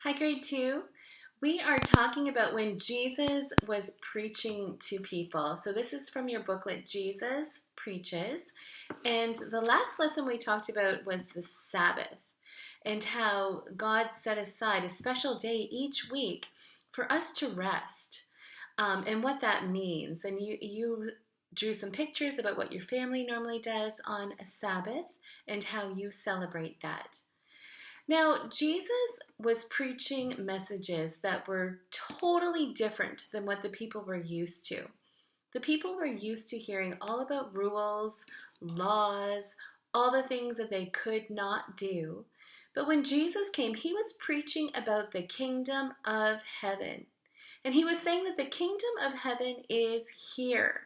Hi, grade 2. We are talking about when Jesus was preaching to people. So this is from your booklet, Jesus Preaches. And the last lesson we talked about was the Sabbath and how God set aside a special day each week for us to rest, and what that means. And you drew some pictures about what your family normally does on a Sabbath and how you celebrate that. Now, Jesus was preaching messages that were totally different than what the people were used to. The people were used to hearing all about rules, laws, all the things that they could not do. But when Jesus came, he was preaching about the kingdom of heaven. And he was saying that the kingdom of heaven is here.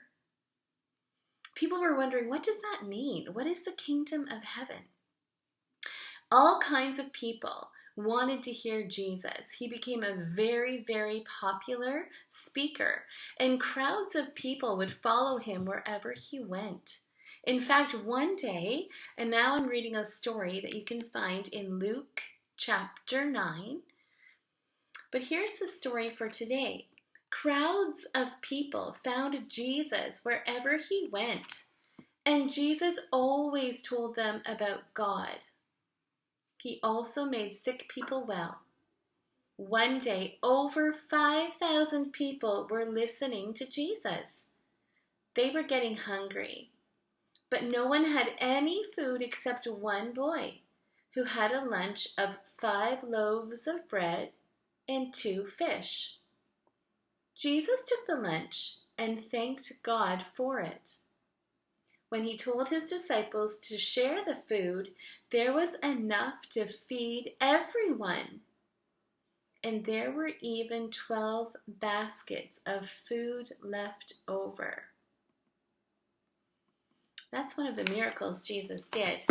People were wondering, what does that mean? What is the kingdom of heaven? All kinds of people wanted to hear Jesus. He became a very, very popular speaker, and crowds of people would follow him wherever he went. In fact, one day, and now I'm reading a story that you can find in Luke chapter 9, but here's the story for today. Crowds of people found Jesus wherever he went, and Jesus always told them about God. He also made sick people well. One day, over 5,000 people were listening to Jesus. They were getting hungry, but no one had any food except one boy who had a lunch of 5 loaves of bread and 2 fish. Jesus took the lunch and thanked God for it. When he told his disciples to share the food, there was enough to feed everyone. And there were even 12 baskets of food left over. That's one of the miracles Jesus did.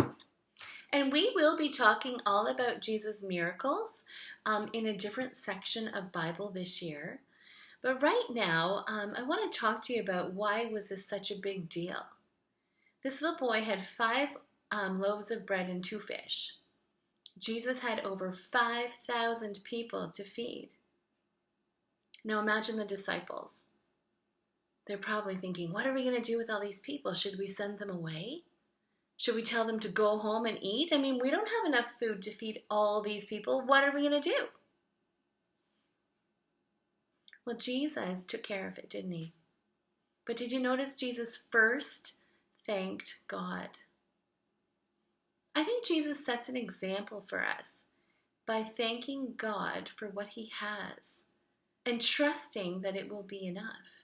And we will be talking all about Jesus' miracles in a different section of Bible this year. But right now, I want to talk to you about why was this such a big deal. This little boy had 5 loaves of bread and 2 fish. Jesus had over 5,000 people to feed. Now imagine the disciples. They're probably thinking, what are we going to do with all these people? Should we send them away? Should we tell them to go home and eat? I mean, we don't have enough food to feed all these people. What are we going to do? Well, Jesus took care of it, didn't he? But did you notice Jesus first thanked God? I think Jesus sets an example for us by thanking God for what he has and trusting that it will be enough.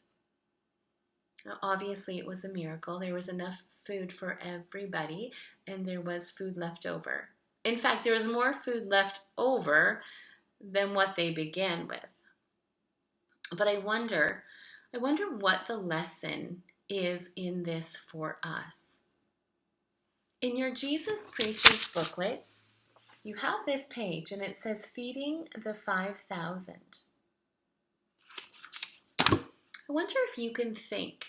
Now, obviously, it was a miracle. There was enough food for everybody, and there was food left over. In fact, there was more food left over than what they began with. But I wonder what the lesson is in this for us. In your Jesus Preaches booklet, you have this page, and it says Feeding the 5,000. I wonder if you can think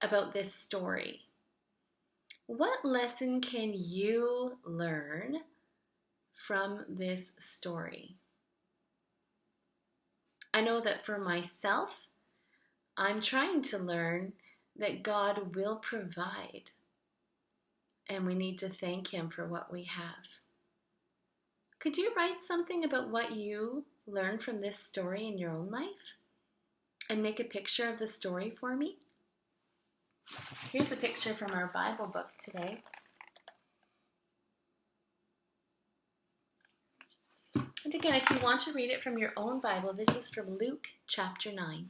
about this story. What lesson can you learn from this story? I know that for myself, I'm trying to learn that God will provide, and we need to thank him for what we have. Could you write something about what you learned from this story in your own life and make a picture of the story for me? Here's a picture from our Bible book today. And again, if you want to read it from your own Bible, this is from Luke chapter 9.